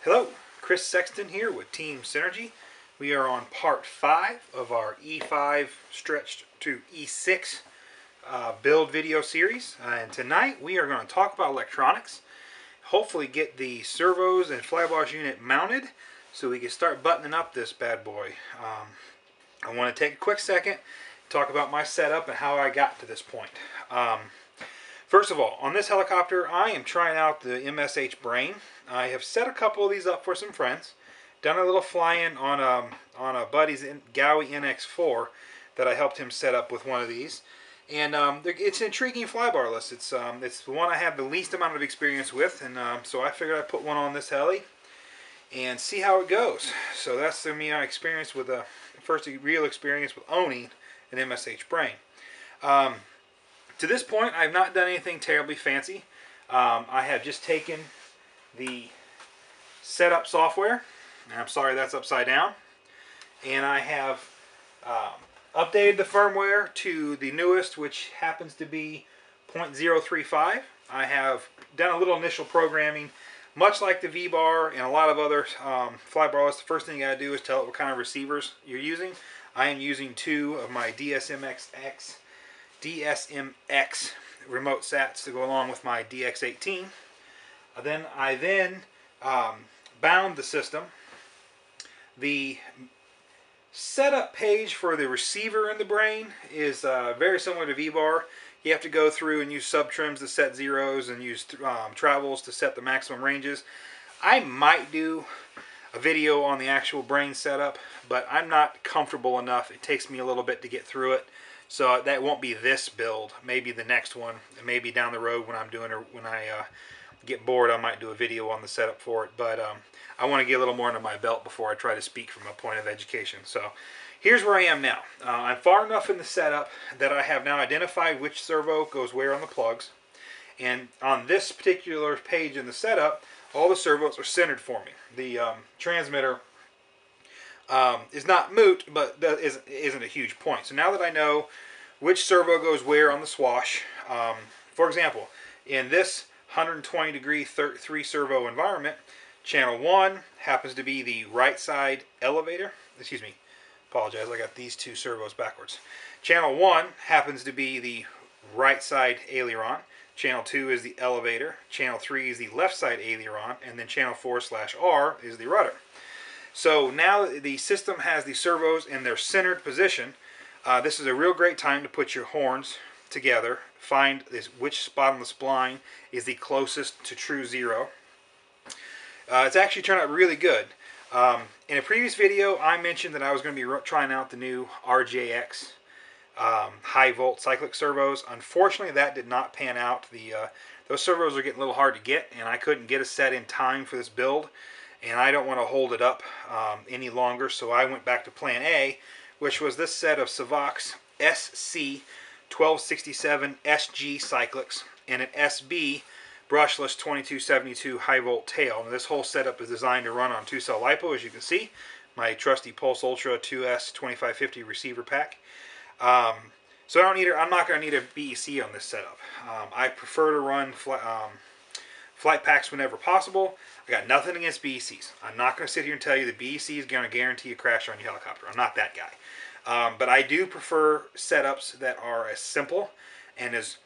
Hello, Chris Sexton here with Team Synergy. We are on part 5 of our E5 stretched to E6 build video series. And tonight we are going to talk about electronics. Hopefully get the servos and flybar's unit mounted so we can start buttoning up this bad boy. I want to take a quick second to talk about my setup and how I got to this point. First of all, on this helicopter, I am trying out the MSH Brain. I have set a couple of these up for some friends. Done a little flying on a buddy's Gaui NX4 that I helped him set up with one of these. And it's an intriguing flybar list. It's the one I have the least amount of experience with, and so I figured I'd put one on this heli and see how it goes. So that's my experience with first real experience with owning an MSH Brain. To this point, I've not done anything terribly fancy. I have just taken the setup software, and I'm sorry that's upside down, and I have updated the firmware to the newest, which happens to be 0.035. I have done a little initial programming, much like the V-bar and a lot of other flybar lists. The first thing you gotta do is tell it what kind of receivers you're using. I am using 2 of my DSMX remote sats to go along with my DX18. I then bound the system. The setup page for the receiver in the Brain is very similar to V-bar. You have to go through and use sub-trims to set zeros and use travels to set the maximum ranges. I might do a video on the actual Brain setup, but I'm not comfortable enough. It takes me a little bit to get through it. So that won't be this build. Maybe the next one. Maybe down the road when I'm doing it, when I get bored, I might do a video on the setup for it. But I want to get a little more under my belt before I try to speak from a point of education. So here's where I am now. I'm far enough in the setup that I have now identified which servo goes where on the plugs. And on this particular page in the setup, all the servos are centered for me. The transmitter is not moot, but that isn't a huge point. So now that I know which servo goes where on the swash, for example, in this 120 degree 3 servo environment, channel 1 happens to be the right side elevator. Excuse me, apologize, I got these 2 servos backwards. Channel 1 happens to be the right side aileron. Channel 2 is the elevator. Channel 3 is the left side aileron, and then channel 4/R is the rudder. So now the system has the servos in their centered position. This is a real great time to put your horns together. Find which spot on the spline is the closest to true zero. It's actually turned out really good. In a previous video, I mentioned that I was going to be trying out the new RJX high volt cyclic servos. Unfortunately, that did not pan out. Those servos are getting a little hard to get, and I couldn't get a set in time for this build. And I don't want to hold it up any longer, so I went back to plan A, which was this set of Servo's SC 1267 SG cyclics and an SB brushless 2272 high volt tail. And this whole setup is designed to run on 2-cell LiPo, as you can see. My trusty Pulse Ultra 2S 2550 receiver pack. So I'm not going to need a BEC on this setup. I prefer to run flight packs whenever possible. I got nothing against BECs. I'm not going to sit here and tell you the BEC is going to guarantee a crash on your helicopter. I'm not that guy. But I do prefer setups that are as simple and as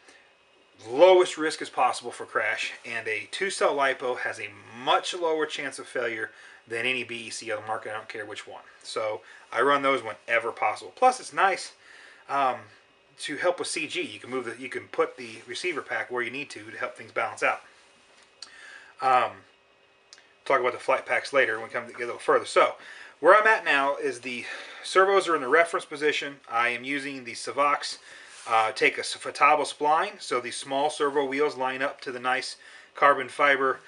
lowest risk as possible for crash. And a 2-cell LiPo has a much lower chance of failure than any BEC on the market. I don't care which one. So I run those whenever possible. Plus, it's nice to help with CG. You can put the receiver pack where you need to help things balance out. Talk about the flight packs later when we come to get a little further. So, where I'm at now is the servos are in the reference position. I am using the Servo's take a Fatabo spline, so the small servo wheels line up to the nice carbon fiber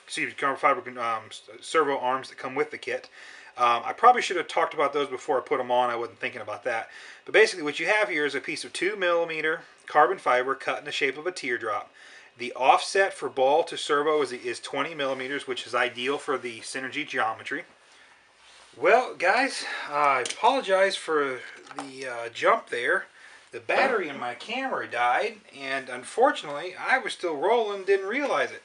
servo arms that come with the kit. I probably should have talked about those before I put them on. I wasn't thinking about that. But basically what you have here is a piece of 2mm carbon fiber cut in the shape of a teardrop. The offset for ball to servo is 20mm, which is ideal for the Synergy geometry. Well, guys, I apologize for the jump there. The battery in my camera died, and unfortunately, I was still rolling, didn't realize it.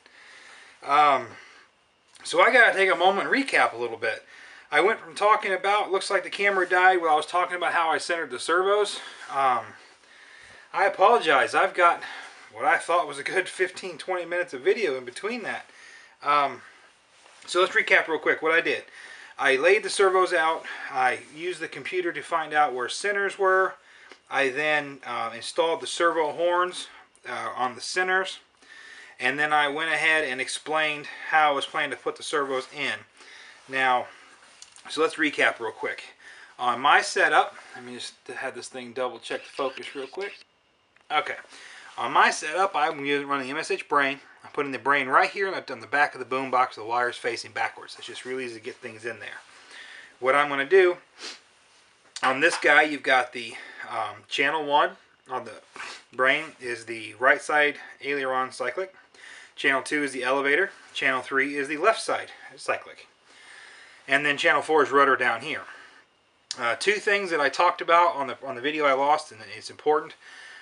So I got to take a moment and recap a little bit. I went from talking about, looks like the camera died, while I was talking about how I centered the servos. I apologize. I've got what I thought was a good 15-20 minutes of video in between that. So let's recap real quick what I did. I laid the servos out. I used the computer to find out where centers were. I then installed the servo horns on the centers. And then I went ahead and explained how I was planning to put the servos in. Now, so let's recap real quick. On my setup, let me just have this thing double check the focus real quick. Okay. On my setup, I'm running the MSH brain. I'm putting the brain right here on the back of the boom box, the wires facing backwards. It's just really easy to get things in there. What I'm going to do, on this guy, you've got the channel 1 on the brain is the right side aileron cyclic. Channel 2 is the elevator. Channel 3 is the left side cyclic. And then channel 4 is rudder down here. Two things that I talked about on the video I lost, and it's important.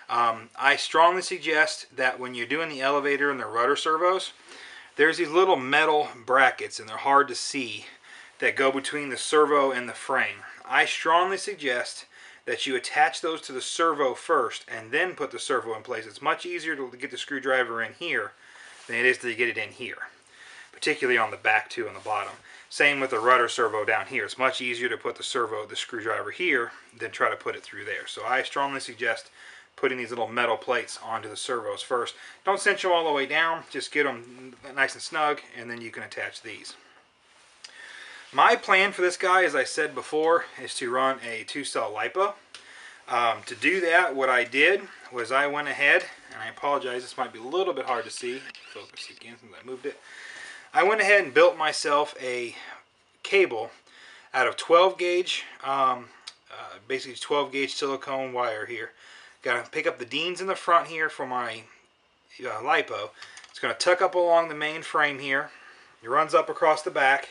I strongly suggest that when you're doing the elevator and the rudder servos, there's these little metal brackets, and they're hard to see, that go between the servo and the frame. I strongly suggest that you attach those to the servo first and then put the servo in place. It's much easier to get the screwdriver in here than it is to get it in here, particularly on the back too, on the bottom. Same with the rudder servo down here. It's much easier to put the screwdriver here than try to put it through there. So I strongly suggest putting these little metal plates onto the servos first. Don't cinch them all the way down, just get them nice and snug, and then you can attach these. My plan for this guy, as I said before, is to run a 2-cell LiPo. To do that, what I did was I went ahead, and I apologize, this might be a little bit hard to see. Focus again since I moved it. I went ahead and built myself a cable out of 12 gauge, basically 12 gauge silicone wire here. Got to pick up the Deans in the front here for my LiPo. It's going to tuck up along the main frame here. It runs up across the back.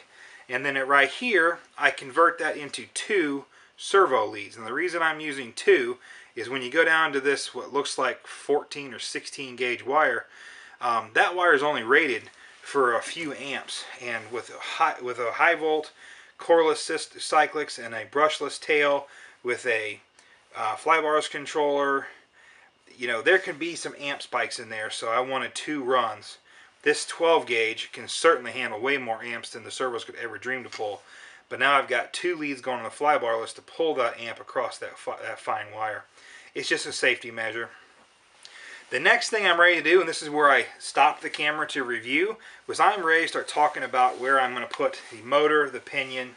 And then right here, I convert that into 2 servo leads. And the reason I'm using 2 is when you go down to this, what looks like 14 or 16 gauge wire, that wire is only rated for a few amps. And with a high volt coreless cyclics and a brushless tail with a flybars controller, you know, there can be some amp spikes in there. So I wanted 2 runs. This 12 gauge can certainly handle way more amps than the servos could ever dream to pull. But now I've got 2 leads going on the flybarless to pull that amp across that fine wire. It's just a safety measure. The next thing I'm ready to do, and this is where I stopped the camera to review, was I'm ready to start talking about where I'm going to put the motor, the pinion,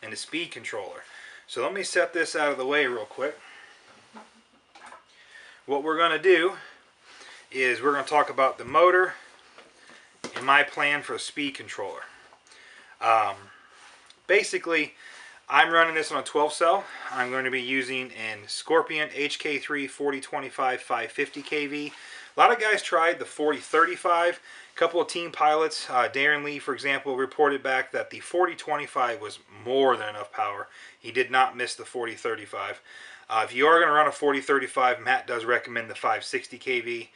and the speed controller. So let me set this out of the way real quick. What we're going to do is we're going to talk about the motor and my plan for a speed controller. Basically, I'm running this on a 12 cell. I'm going to be using an Scorpion HK3 4025 550 kV. A lot of guys tried the 4035. A couple of team pilots, Darren Lee, for example, reported back that the 4025 was more than enough power. He did not miss the 4035. If you are going to run a 4035, Matt does recommend the 560 kV.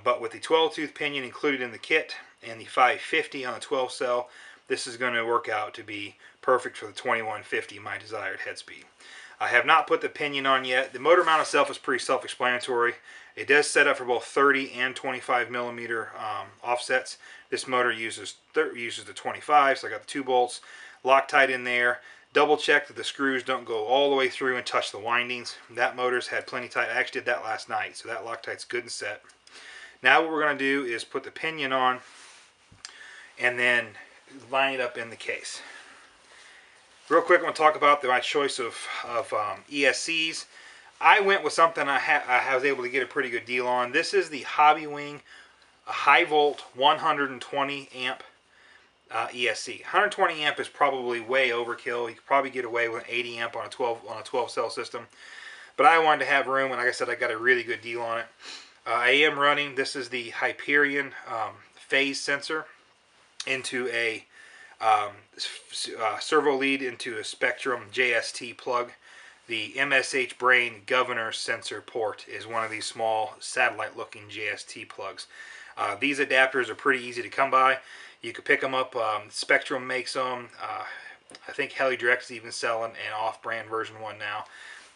But with the 12-tooth pinion included in the kit and the 550 on the 12 cell, this is going to work out to be perfect for the 2150, my desired head speed. I have not put the pinion on yet. The motor mount itself is pretty self-explanatory. It does set up for both 30 and 25 millimeter offsets. This motor uses the 25, so I got the 2 bolts Loctite in there. Double check that the screws don't go all the way through and touch the windings. That motor's had plenty tight. I actually did that last night, so that Loctite's good and set. Now what we're going to do is put the pinion on and then line it up in the case. Real quick, I'm going to talk about my choice of ESCs. I went with something I was able to get a pretty good deal on. This is the Hobbywing high volt 120 amp ESC. 120 amp is probably way overkill. You could probably get away with an 80 amp on a 12 cell system. But I wanted to have room, and like I said, I got a really good deal on it. I am running, this is the Hyperion phase sensor into a servo lead into a Spectrum JST plug. The MSH Brain governor sensor port is one of these small satellite looking JST plugs. These adapters are pretty easy to come by. You can pick them up. Spectrum makes them. I think Helidirect is even selling an off-brand version one now.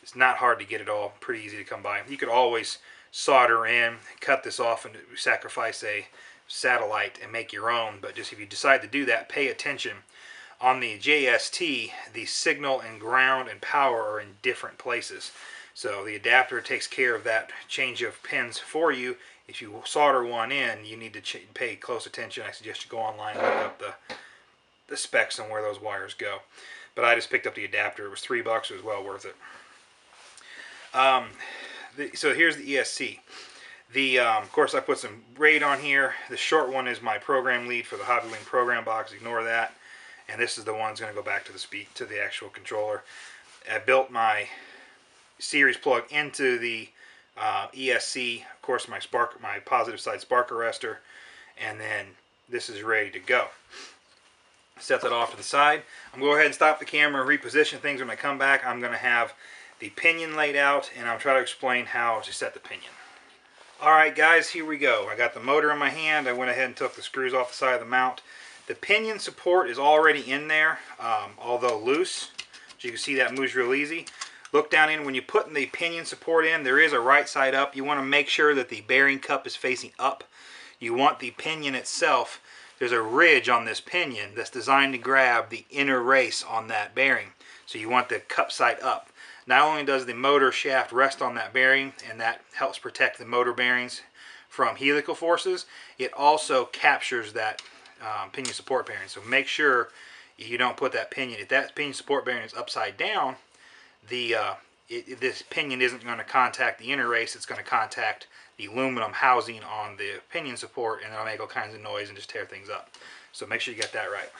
It's not hard to get it all. Pretty easy to come by. You could always solder in, cut this off, and sacrifice a satellite and make your own. But just if you decide to do that, pay attention. On the JST, the signal and ground and power are in different places. So the adapter takes care of that change of pins for you. If you solder one in, you need to pay close attention. I suggest you go online and look up the specs on where those wires go. But I just picked up the adapter. It was $3. It was well worth it. So here's the ESC. Of course, I put some braid on here. The short one is my program lead for the HobbyLink program box. Ignore that. And this is the one that's going to go back to the actual controller. I built my series plug into the ESC. Of course, my positive side spark arrestor, and then this is ready to go. Set that off to the side. I'm going to go ahead and stop the camera and reposition things. When I come back, I'm going to have the pinion laid out, and I'll try to explain how to set the pinion. Alright guys, here we go. I got the motor in my hand. I went ahead and took the screws off the side of the mount. The pinion support is already in there, although loose. As you can see, that moves real easy. Look down in when you're putting the pinion support in, there is a right side up. You want to make sure that the bearing cup is facing up. You want the pinion itself. There's a ridge on this pinion that's designed to grab the inner race on that bearing. So you want the cup side up. Not only does the motor shaft rest on that bearing, and that helps protect the motor bearings from helical forces, it also captures that pinion support bearing. So make sure you don't put that pinion. If that pinion support bearing is upside down, this pinion isn't going to contact the inner race. It's going to contact the aluminum housing on the pinion support, and it'll make all kinds of noise and just tear things up. So make sure you get that right.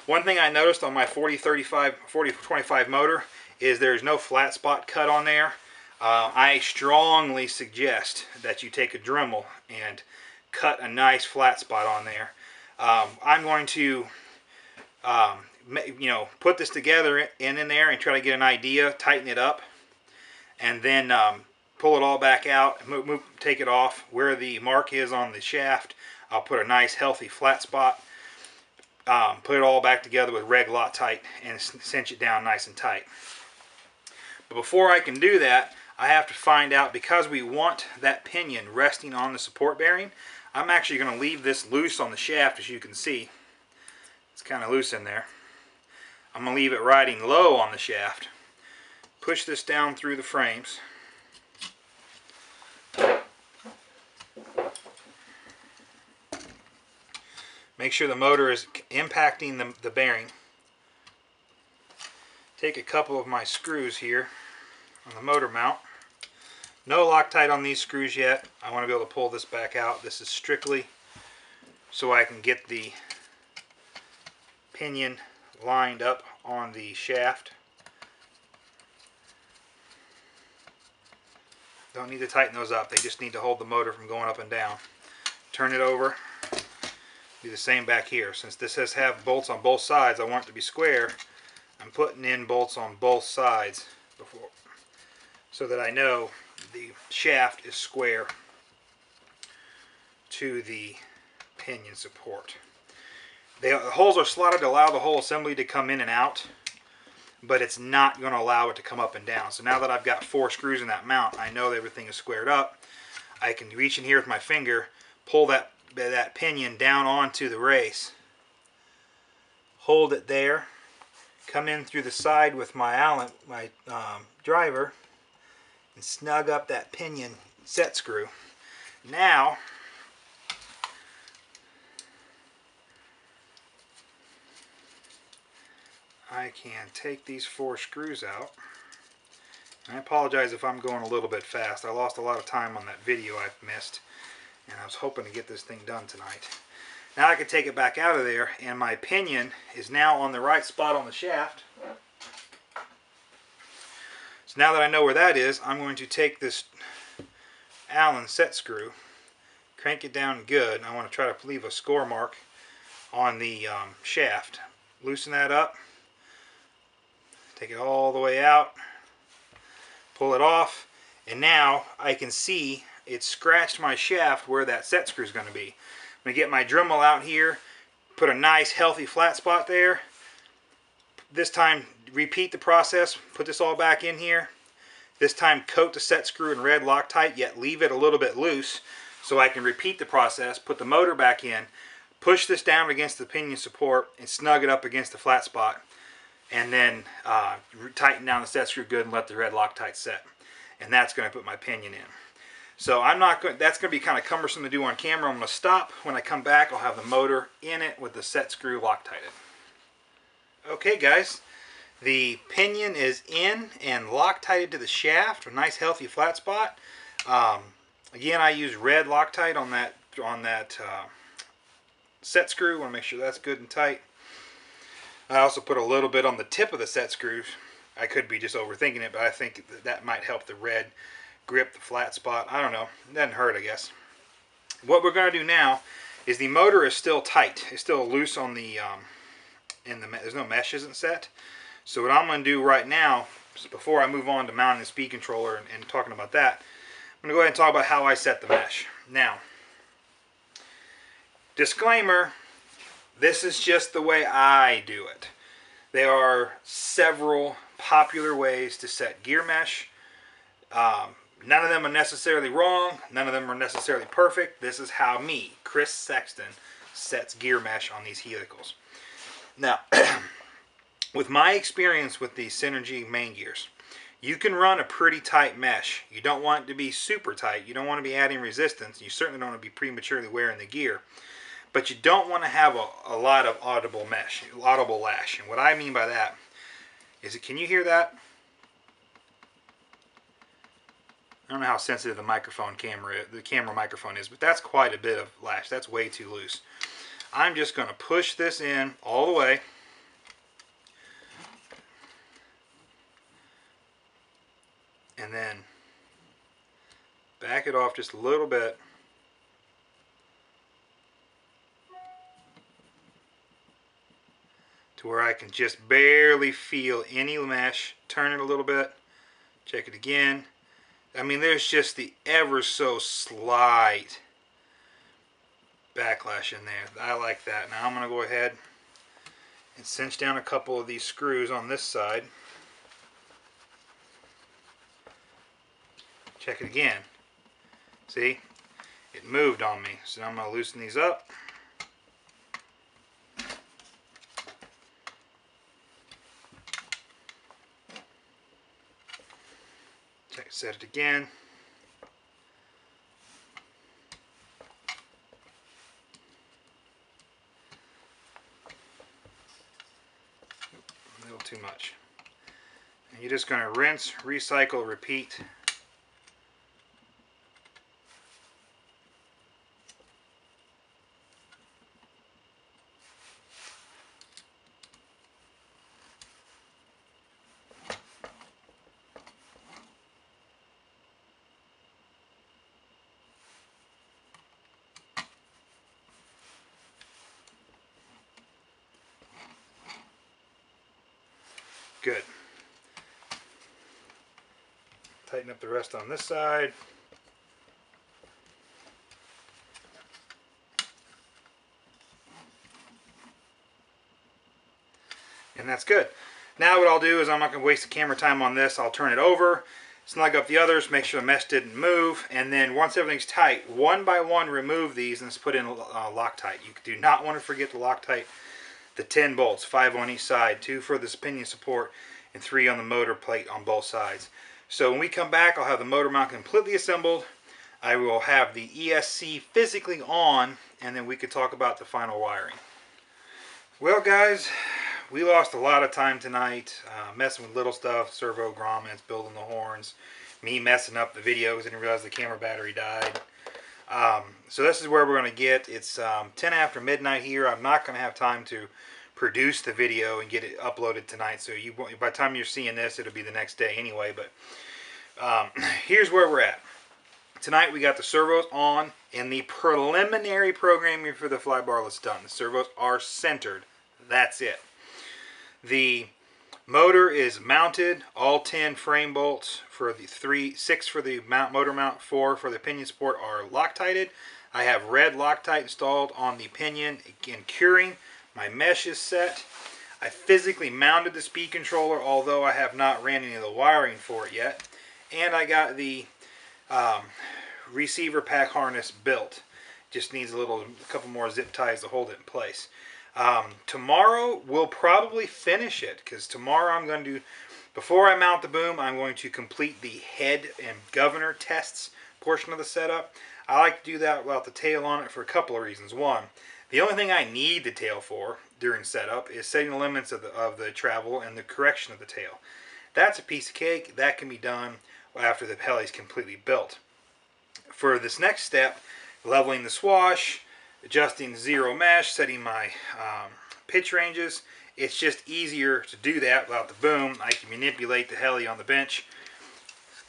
One thing I noticed on my 4025 motor is there's no flat spot cut on there. I strongly suggest that you take a Dremel and cut a nice flat spot on there. I'm going to put this together in there and try to get an idea, tighten it up, and then pull it all back out, take it off. Where the mark is on the shaft, I'll put a nice healthy flat spot, put it all back together with reg Loctite, and cinch it down nice and tight. But before I can do that, I have to find out, because we want that pinion resting on the support bearing, I'm actually going to leave this loose on the shaft. As you can see, it's kind of loose in there. I'm going to leave it riding low on the shaft. Push this down through the frames. Make sure the motor is impacting the bearing. Take a couple of my screws here on the motor mount. No Loctite on these screws yet. I want to be able to pull this back out. This is strictly so I can get the pinion lined up on the shaft. Don't need to tighten those up. They just need to hold the motor from going up and down. Turn it over. Do the same back here. Since this has bolts on both sides, I want it to be square. I'm putting in bolts on both sides before, so that I know the shaft is square to the pinion support. The holes are slotted to allow the whole assembly to come in and out, but it's not going to allow it to come up and down. So now that I've got 4 screws in that mount, I know that everything is squared up. I can reach in here with my finger, pull that pinion down onto the race, hold it there, come in through the side with my driver, and snug up that pinion set screw. Now I can take these 4 screws out. I apologize if I'm going a little bit fast. I lost a lot of time on that video I've missed, and I was hoping to get this thing done tonight. Now I can take it back out of there, and my pinion is now on the right spot on the shaft. So now that I know where that is, I'm going to take this Allen set screw, crank it down good. I want to try to leave a score mark on the shaft. Loosen that up, take it all the way out, pull it off, and now I can see it scratched my shaft where that set screw is going to be. I'm going to get my Dremel out here, put a nice healthy flat spot there. This time repeat the process, put this all back in here. This time coat the set screw in red Loctite, yet leave it a little bit loose so I can repeat the process, put the motor back in, push this down against the pinion support and snug it up against the flat spot, and then tighten down the set screw good and let the red Loctite set. And that's going to put my pinion in. So I'm not going. That's going to be kind of cumbersome to do on camera. I'm going to stop. When I come back, I'll have the motor in it with the set screw Loctited. Okay, guys, the pinion is in and Loctited to the shaft. A nice, healthy flat spot. Again, I use red Loctite on that set screw. Want to make sure that's good and tight. I also put a little bit on the tip of the set screws. I could be just overthinking it, but I think that might help the red grip the flat spot. I don't know. It doesn't hurt, I guess. What we're going to do now is the motor is still tight. It's still loose on the, there's no mesh isn't set. So what I'm going to do right now, before I move on to mounting the speed controller and talking about that, I'm going to go ahead and talk about how I set the mesh. Now, disclaimer, this is just the way I do it. There are several popular ways to set gear mesh. None of them are necessarily wrong. None of them are necessarily perfect. This is how me, Chris Sexton, sets gear mesh on these helicals. Now, with my experience with the Synergy main gears, you can run a pretty tight mesh. You don't want it to be super tight. You don't want to be adding resistance. You certainly don't want to be prematurely wearing the gear. But you don't want to have a lot of audible mesh, audible lash. And what I mean by that is, can you hear that? I don't know how sensitive the camera microphone is, but that's quite a bit of lash. That's way too loose. I'm just going to push this in all the way. And then back it off just a little bit. To where I can just barely feel any mesh. Turn it a little bit. Check it again. I mean, there's just the ever so slight backlash in there. I like that. Now I'm going to go ahead and cinch down a couple of these screws on this side. Check it again. See? It moved on me. So now I'm going to loosen these up. Set it again. A little too much. And you're just going to rinse, recycle, repeat. Good. Tighten up the rest on this side. And that's good. Now what I'll do is, I'm not going to waste the camera time on this. I'll turn it over, snug up the others, make sure the mesh didn't move, and then once everything's tight, one by one remove these and put in Loctite. You do not want to forget the Loctite. The 10 bolts, 5 on each side, 2 for the pinion support, and 3 on the motor plate on both sides. So when we come back, I'll have the motor mount completely assembled. I will have the ESC physically on, and then we can talk about the final wiring. Well, guys, we lost a lot of time tonight messing with little stuff, servo grommets, building the horns, me messing up the video because I didn't realize the camera battery died. So this is where we're going to get. It's 10 after midnight here. I'm not going to have time to produce the video and get it uploaded tonight. So by the time you're seeing this, it'll be the next day anyway. But here's where we're at. Tonight we got the servos on and the preliminary programming for the fly barlet's done. The servos are centered. That's it. The Motor is mounted, all 10 frame bolts for the 6 for the motor mount, 4 for the pinion support are Loctited. I have red Loctite installed on the pinion and curing. My mesh is set. I physically mounted the speed controller, although I have not ran any of the wiring for it yet. And I got the receiver pack harness built. Just needs a couple more zip ties to hold it in place. Tomorrow we'll probably finish it, because tomorrow I'm going to do, before I mount the boom, I'm going to complete the head and governor tests portion of the setup. I like to do that without the tail on it for a couple of reasons. One, the only thing I need the tail for during setup is setting the limits of the travel and the correction of the tail. That's a piece of cake. That can be done after the heli is completely built. For this next step, leveling the swash, adjusting zero mesh, setting my pitch ranges, it's just easier to do that without the boom. I can manipulate the heli on the bench,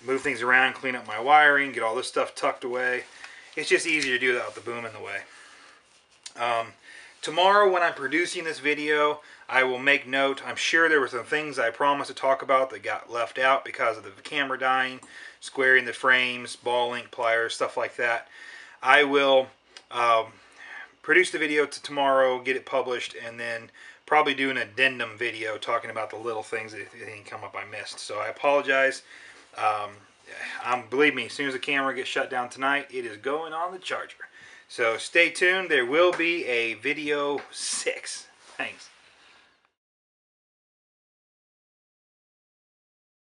move things around, clean up my wiring, get all this stuff tucked away. It's just easier to do that without the boom in the way. Tomorrow when I'm producing this video, I will make note. I'm sure there were some things I promised to talk about that got left out because of the camera dying, squaring the frames, ball link pliers, stuff like that. I will produce the video tomorrow, get it published, and then probably do an addendum video talking about the little things that didn't come up I missed. So I apologize. Believe me, as soon as the camera gets shut down tonight, it is going on the charger. So stay tuned. There will be a video 6. Thanks.